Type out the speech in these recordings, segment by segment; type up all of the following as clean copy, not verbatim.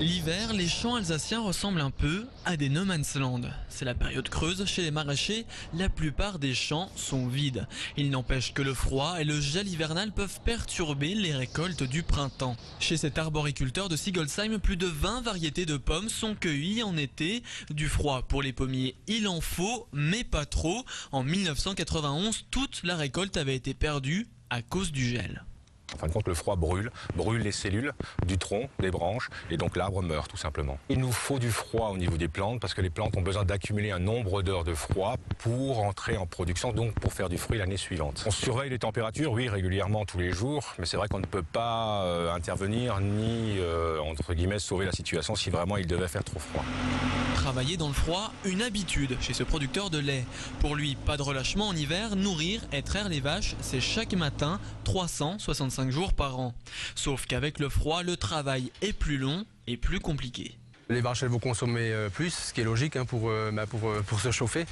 L'hiver, les champs alsaciens ressemblent un peu à des no man's land. C'est la période creuse chez les maraîchers, la plupart des champs sont vides. Il n'empêche que le froid et le gel hivernal peuvent perturber les récoltes du printemps. Chez cet arboriculteur de Sigolsheim, plus de 20 variétés de pommes sont cueillies en été. Du froid pour les pommiers, il en faut, mais pas trop. En 1991, toute la récolte avait été perdue à cause du gel. En fin de compte, le froid brûle les cellules du tronc, des branches, et donc l'arbre meurt tout simplement. Il nous faut du froid au niveau des plantes, parce que les plantes ont besoin d'accumuler un nombre d'heures de froid pour entrer en production, donc pour faire du fruit l'année suivante. On surveille les températures, oui, régulièrement tous les jours, mais c'est vrai qu'on ne peut pas intervenir ni, entre guillemets, sauver la situation si vraiment il devait faire trop froid. Travailler dans le froid, une habitude chez ce producteur de lait. Pour lui, pas de relâchement en hiver, nourrir et traire les vaches, c'est chaque matin, 365 jours par an. Sauf qu'avec le froid, le travail est plus long et plus compliqué. Les vaches, elles vont consommer plus, ce qui est logique hein, pour se chauffer.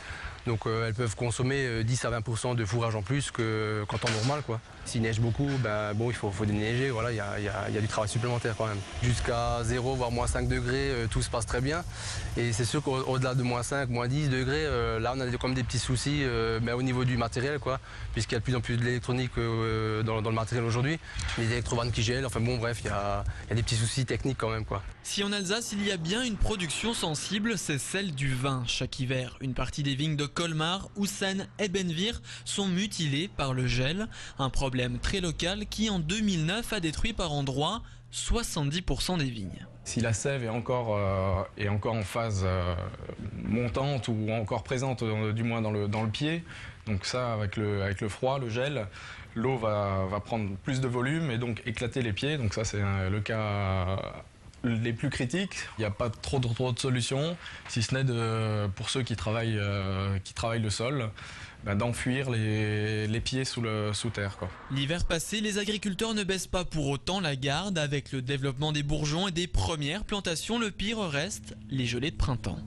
Donc elles peuvent consommer 10 à 20% de fourrage en plus qu'en temps normal, quoi. S'il neige beaucoup, bon, il faut déneiger, voilà, il y a du travail supplémentaire quand même. Jusqu'à 0 voire moins 5 degrés, tout se passe très bien. Et c'est sûr qu'au-delà de moins 5, moins 10 degrés, là on a quand même des petits soucis au niveau du matériel, quoi, puisqu'il y a de plus en plus de l'électronique dans le matériel aujourd'hui. Les électrovannes qui gèlent, enfin bon bref, il y a des petits soucis techniques quand même, quoi. Si en Alsace il y a bien une production sensible, c'est celle du vin. Chaque hiver, une partie des vignes de Colmar, Houssen et Benvir sont mutilées par le gel. Un problème très local qui en 2009 a détruit par endroits 70% des vignes. Si la sève est encore en phase montante ou encore présente, du moins dans le pied, donc ça avec le froid, le gel, l'eau va prendre plus de volume et donc éclater les pieds. Donc ça c'est le cas les plus critiques. Il n'y a pas trop de solutions, si ce n'est pour ceux qui travaillent le sol, d'enfuir les pieds sous terre, quoi. L'hiver passé, les agriculteurs ne baissent pas pour autant la garde. Avec le développement des bourgeons et des premières plantations, le pire reste les gelées de printemps.